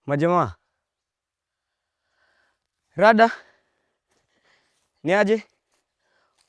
Majamaa. Rada. Ni aje?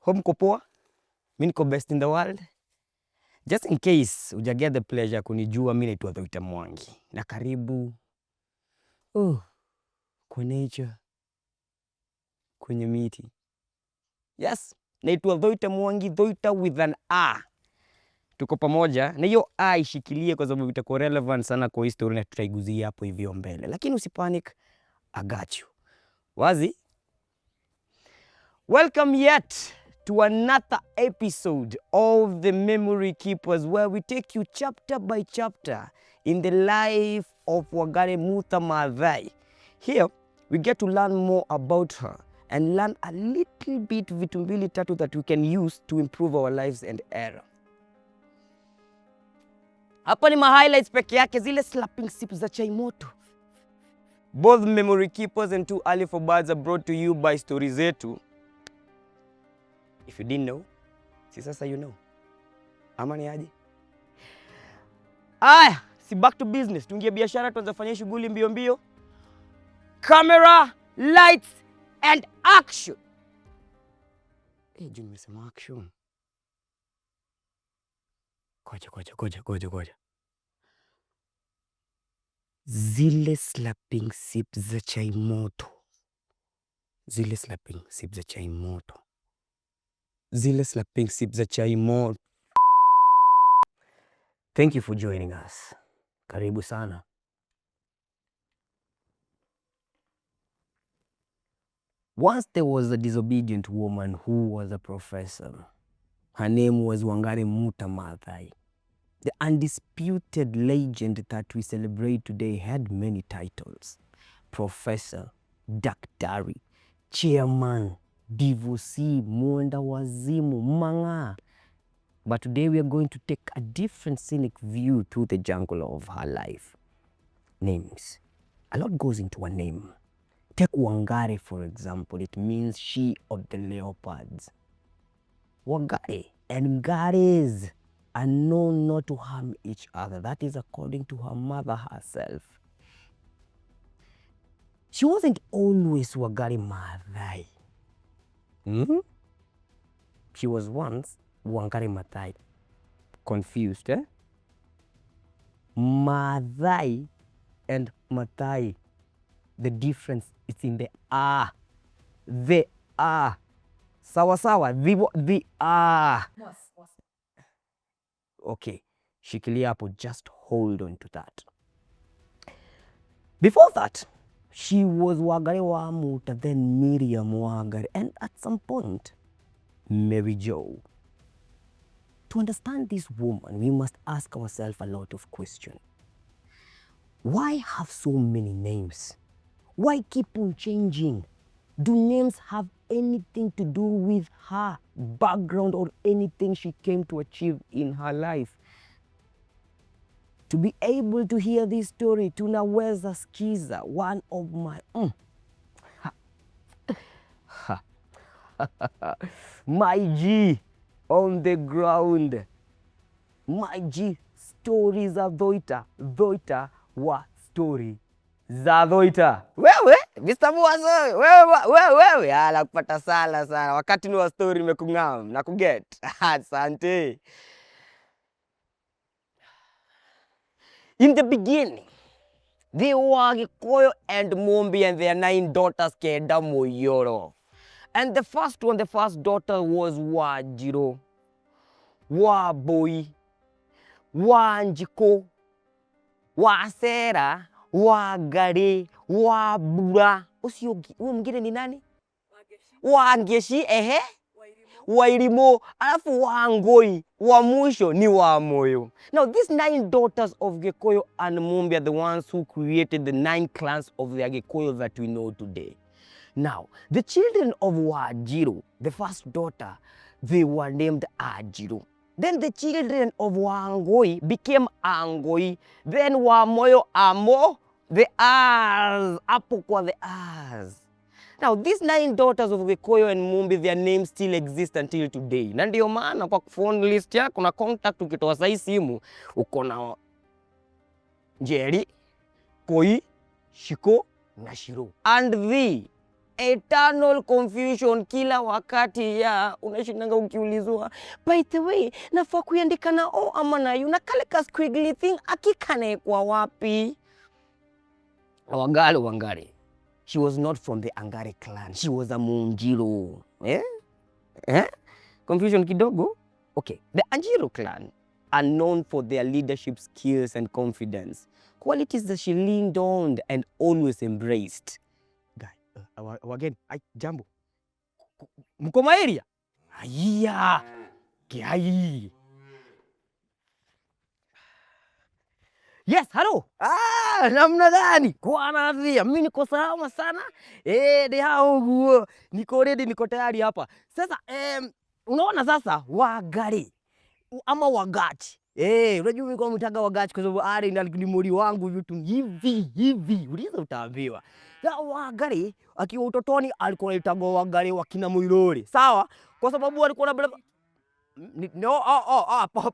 Hope mko poa. Mimi niko best in the world. Just in case uja get the pleasure kunijua, mimi naitwa Thuita Mwangi. Na karibu kwa nature, kwenye miti. Yes, naitwa Thuita Mwangi, Thuita with an A. Tuko pamoja, na hiyo A ishikilie kwa sababu itakuwa relevant sana kwa history na tutaiguzia hapo hivyo mbele. Lakini usipanic, I got you. Wazi? Welcome yet to another episode of The Memory Keepers, where we take you chapter by chapter in the life of Wangarĩ Muta Maathai. Here, we get to learn more about her and learn a little bit vitu mbili tatu that we can use to improve our lives and era. Hapa ni ma-highlights peke yake, zile slapping sips za chai moto. Both Memory Keepers and Too Early for Birds are brought to you by Story Zetu. If you didn't know, si sasa you know. Ama ni aje? Aya, si back to business. Tuingie biashara, tuanze fanya shughuli mbio mbio. Camera, lights and action. Juu nimesema action. Koja. Zile slapping sips za chai moto. Zile slapping sips za chai moto. Thank you for joining us. Karibu sana. Once there was a disobedient woman who was a professor. Her name was Wangarĩ Muta Maathai. The undisputed legend that we celebrate today had many titles. Professor, daktari, chairman, divorcee, mwenda wazimu, manga. But today we are going to take a different scenic view through the jungle of her life. Names. A lot goes into a name. Take Wangarĩ, for example. It means she of the leopards. Wangarĩ and Ngaris are known not to harm each other. That is according to her mother herself. She wasn't always Wangarĩ Maathai. She was once Wangarĩ Maathai. Confused, eh? Maathai and Maathai. The difference is in the A. The A. Sawa. The A. Okay. Shikilia hapo, just hold on to that. Before that, she was Wangarĩ Muta, then Miriam Wangarĩ, and at some point, Mary Jo. To understand this woman, we must ask ourselves a lot of questions. Why have so many names? Why keep on changing? Do names have anything to do with her background or anything she came to achieve in her life? To be able to hear this story, tunaweza skiza one of my my G on the ground. My G, stories za Thuita. Thuita wa story za Thuita. Wewe, Mr. Mwazo, wewe, ala kupata sala sana. Wakati ni wa story nimekungam na kuget. Asante. In the beginning, they were Gĩkũyũ and Mumbi and their 9 daughters kenda Mũiyũro. And the first daughter was Wanjiru, Wambui, Wanjikũ, Wacera, Wangarĩ, Wambura. Ucio mwingine ni nani? Wangeci, Wairimũ, alafu Wangũi, wa mwisho ni Wamoyo. Now these 9 daughters of Gĩkũyũ and Mumbi are the ones who created the 9 clans of the Gĩkũyũ that we know today. Now, the children of Wanjiru, the first daughter, they were named Ajiru. Then the children of Wangũi became Angũi. Then Wamoyo, Amo, the As, hapo kwa the As. Now, these 9 daughters of Gĩkũyũ and Mumbi, their names still exist until today. Na ndio maana kwa phone list yako na contact ukitoa sai simu, uko na Njeri, Koi, Shiko na Shiro. And the eternal confusion kila wakati ya unashindanga ukiulizwa, by the way, nafaa kuiandika na O ama na U, na kale ka squiggly thing akikanekwa wapi? Wangarĩ. She was not from the Wangarĩ clan. She was a Munjiro. Confusion kidogo? Okay. The Anjiro clan are known for their leadership skills and confidence, qualities that she leaned on and always embraced. Again, jambo. Mko area? Aya. Kiai. Yes, hello. Namna gani? Kwa nadhia. Mimi niko salama sana. Ni hao nguo. Niko ready, niko tayari hapa. Sasa, unaona sasa Wangarĩ ama Wagachi. Unajua mimi kwa mtaga Wagachi kwa sababu ni mori wangu vitu hivi. Uliza utaambiwa. Sasa Wangarĩ akiwa utotoni alikuwa anaitwa Wangarĩ wa kina Muiruri. Sawa? Kwa sababu alikuwa na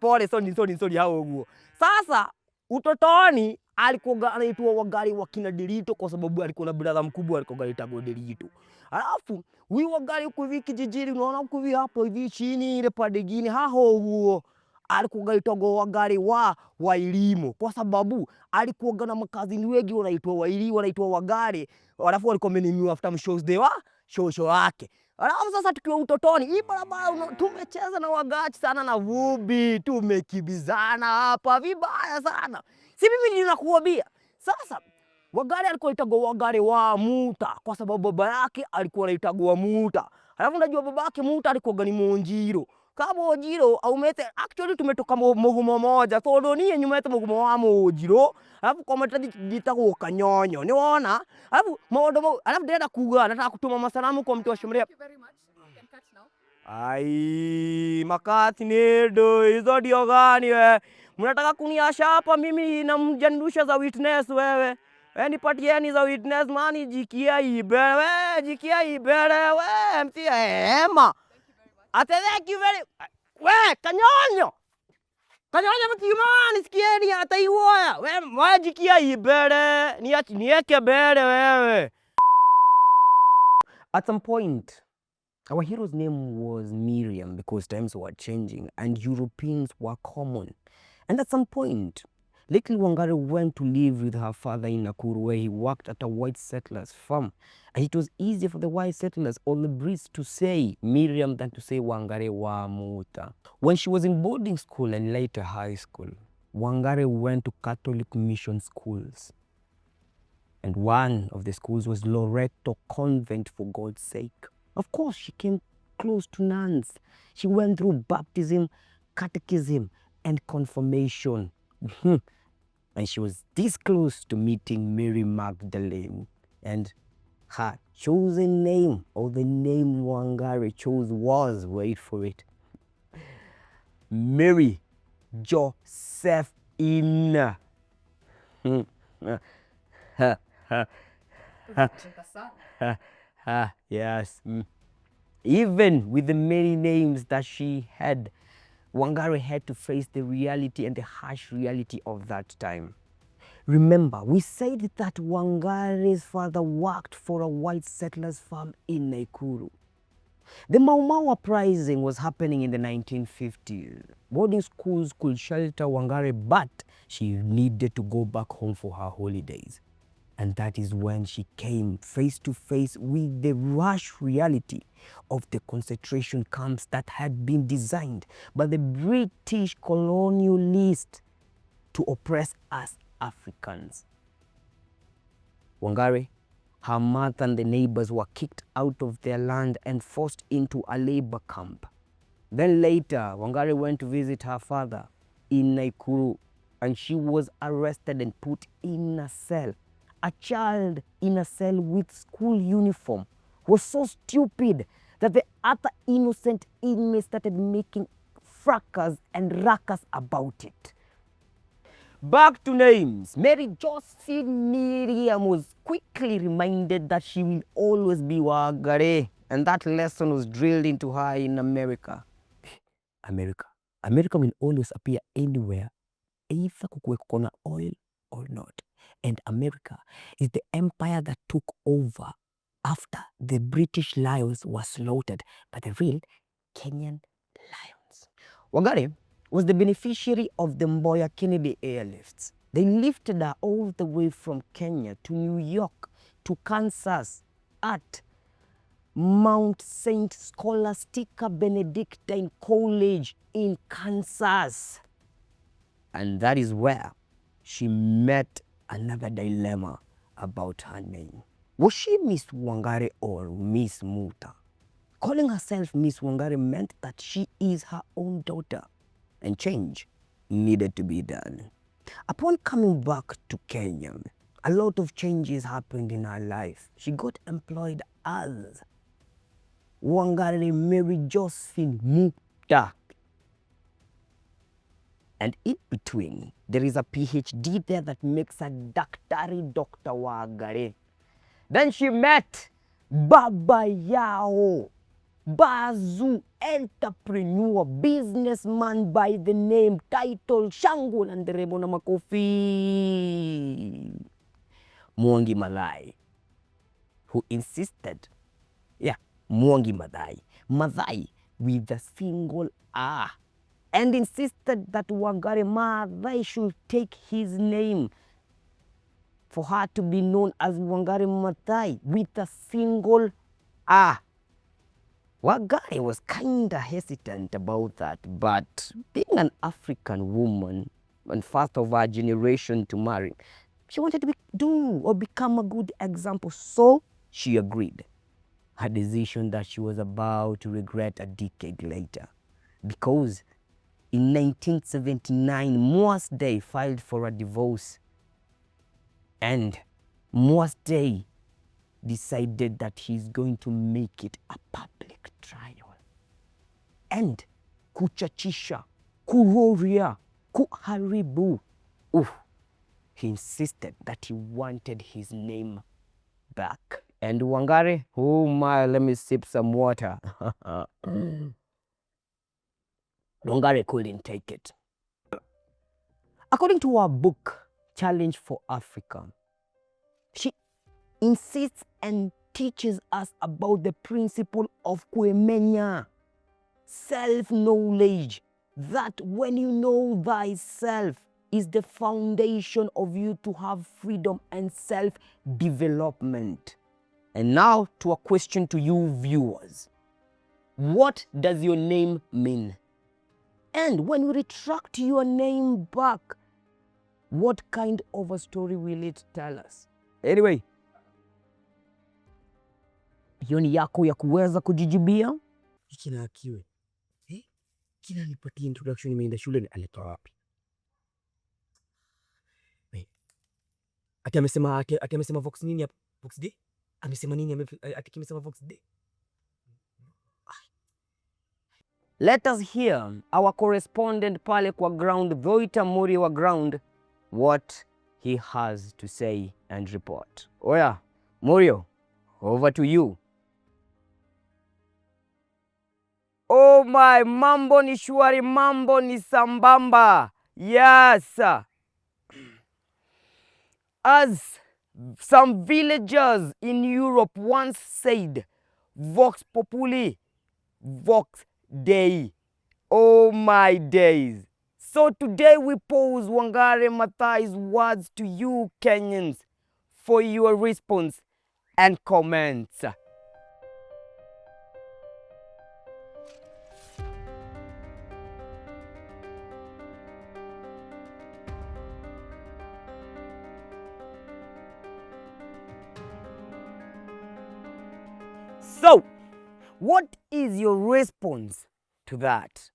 pole, sorry hao nguo. Sasa utotoni alikuwa anaitwa Wangarĩ wa kina Derito kwa sababu alikuwa na brother mkubwa alikuwa anaitwa Derito. Alafu huyu Wangarĩ huko hivi kijijini unaona huko hivi hapo hivi chini ile pande nyingine hao huo alikuwa anaitwa Wangarĩ wa Wairimu kwa sababu alikuwa na makazini wengi wanaitwa Wairimu wanaitwa Wangarĩ, alafu walikuwa wamenimiwa after shows day wa shosho wake. Alafu sasa tukiwa utotoni, hii barabara tumecheza na Wagachi sana na vumbi, tumekibizana hapa vibaya sana. Si mimi ninakuambia. Sasa Wangarĩ alikuwa anaitwa Wangarĩ wa Muta kwa sababu baba yake alikuwa anaitwa Muta. Alafu unajua baba yake Muta alikuwa ni Munjiro. Kama Munjiro au mete actually tumetoka mugumo moja. So ndo ni nyuma yetu mugumo wa Munjiro. Alafu kwa mata jitagwo Kanyonyo. Ni wona? Alafu ndenda kuga nataka kutuma masalamu kwa mtu wa Shumria. Thank you very much. You can cut now. Ai, makati nido hizo ndio gani wewe? Mnataka kuniasha hapa mimi na mjanirusha za witness wewe. Nipatieni za witness mani jikia ibere we mtia hema. Thank you very we Kanyonyo mtimani sikieni hata iwoya we jikia ibere nieke bere wewe. At some point our hero's name was Miriam because times were changing and Europeans were common. And at some point, little Wangarĩ went to live with her father in Nakuru where he worked at a white settler's farm. And it was easier for the white settlers or the Brits to say Miriam than to say Wangarĩ wa Muta. When she was in boarding school and later high school, Wangarĩ went to Catholic mission schools. And one of the schools was Loreto Convent for God's sake. Of course, she came close to nuns. She went through baptism, catechism, and confirmation. And she was this close to meeting Mary Magdalene. And her chosen name, or the name Wangarĩ chose was, wait for it, Mary Josephine. Yes. Even with the many names that she had, Wangarĩ had to face the reality and the harsh reality of that time. Remember, we said that Wangarĩ's father worked for a white settler's farm in Nakuru. The Mau Mau uprising was happening in the 1950s. Boarding schools could shelter Wangarĩ, but she needed to go back home for her holidays. And that is when she came face to face with the harsh reality of the concentration camps that had been designed by the British colonialists to oppress us Africans. Wangarĩ, her mother and the neighbors were kicked out of their land and forced into a labor camp. Then later, Wangarĩ went to visit her father in Nakuru, and she was arrested and put in a cell. A child in a cell with school uniform was so stupid that the other innocent inmates started making fracas and ruckus about it. Back to names. Mary Josephine Miriam was quickly reminded that she will always be Wangarĩ, and that lesson was drilled into her in America. America will always appear anywhere, either kukuwe kuko na oil or not. And America is the empire that took over after the British lions were slaughtered by the real Kenyan lions. Wangarĩ was the beneficiary of the Mboya Kennedy airlifts. They lifted her all the way from Kenya to New York to Kansas at Mount St. Scholastica Benedictine College in Kansas. And that is where she met another dilemma about her name. Was she Miss Wangarĩ or Miss Muta? Calling herself Miss Wangarĩ meant that she is her own daughter, and change needed to be done. Upon coming back to Kenya, a lot of changes happened in her life. She got employed as Wangarĩ Mary Josephine Muta. And in between, there is a PhD there that makes her Daktari Dr. Wangarĩ. Then she met Baba Yao, Bazu, entrepreneur, businessman by the name, title, Shango na nderemo na makofi, Wangarĩ Maathai, who insisted, Wangarĩ Maathai, Maathai with a single R, and insisted that Wangarĩ Maathai should take his name for her to be known as Wangarĩ Maathai with a single R. Wangarĩ was kinda hesitant about that, but being an African woman and first of her generation to marry, she wanted to become a good example, so she agreed. A decision that she was about to regret a decade later, because in 1979, Moas Day filed for a divorce, and Moas Day decided that he's going to make it a public trial. And kuchachisha, kuroria, kuharibu. He insisted that he wanted his name back. And Wangarĩ, oh my, let me sip some water. Wangarĩ couldn't take it. According to our book, Challenge for Africa, she insists and teaches us about the principle of kuemenya, self-knowledge, that when you know thyself is the foundation of you to have freedom and self-development. And now to a question to you viewers. What does your name mean? And when you retract your name back, what kind of a story will it tell us? Anyway, hiyo ni yako ya kuweza kujijibia. Kina akiwe. Kina nipatie introduction imeenda shule alitoa wapi? Ati amesema Vox nini hapa? Vox Day? Amesema nini ati kimesema Vox Day? Let us hear our correspondent pale kwa ground, Thuita Muri wa ground, what he has to say and report. Oya, Murio, over to you. Oh my, mambo ni shwari, mambo ni sambamba. Yes. As some villagers in Europe once said, Vox Populi, Vox Dei. Oh my days. So today we pose Wangarĩ Maathai's words to you Kenyans for your response and comments. So, what is your response to that?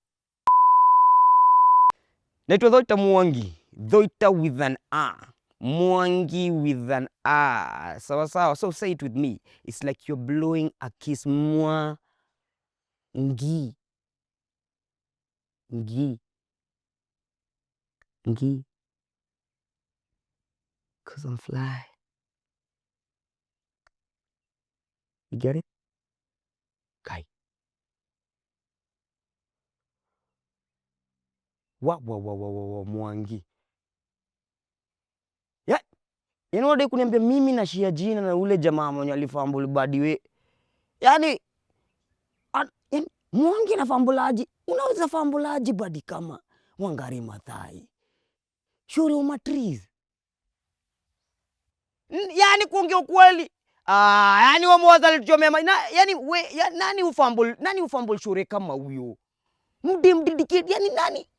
Naitwa Thuita Mwangi. Thuita with an A. Mwangi with an A. Sawa sawa. So say it with me. It's like you're blowing a kiss. Mwa. Ngi. Ngi. Ngi. 'Cause I'm fly. You get it? Kai. Wa Mwangi. Yaani unadai kuniambia mimi nashare jina na ule jamaa mwenye alifumble badi we. Yaani Mwangi na fambulaji, unaweza fambulaji badi kama Wangarĩ Maathai. Shuri umatrees. Yaani kuongea ukweli. Yaani wewe mwaza alituchomea yaani nani ufumble shuri kama huyo? Mdedicate yaani nani?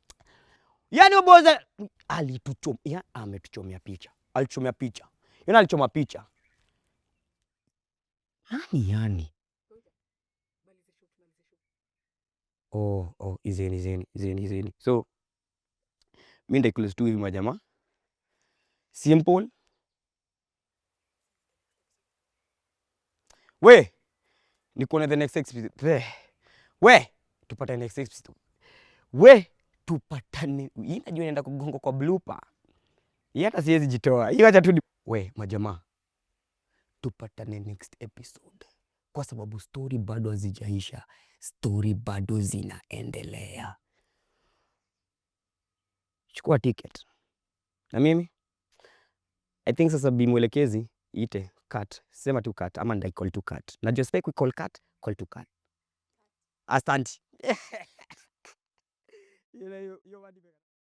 Yaani wewe mwaza alituchomea, ametuchomea picha. Alichomea picha. Yaani alichoma picha. Yani. Izeni. So, mimi ndaikueleza tu hivi majamaa. Simple. We, nikuone the next episode. We, tupatane next episode. We, tupatane. Hii najua naenda kugonga kwa blooper. Hii hata siwezi jitoa. Hii acha tu. We, majamaa. Tupatane next episode. Kwa sababu story bado hazijaisha. Story bado zinaendelea. Chukua ticket. Na mimi? I think sasa bimwelekezi ite cut. Sema tu cut ama ndai call to cut. Na just like we call cut, call to cut. Asante.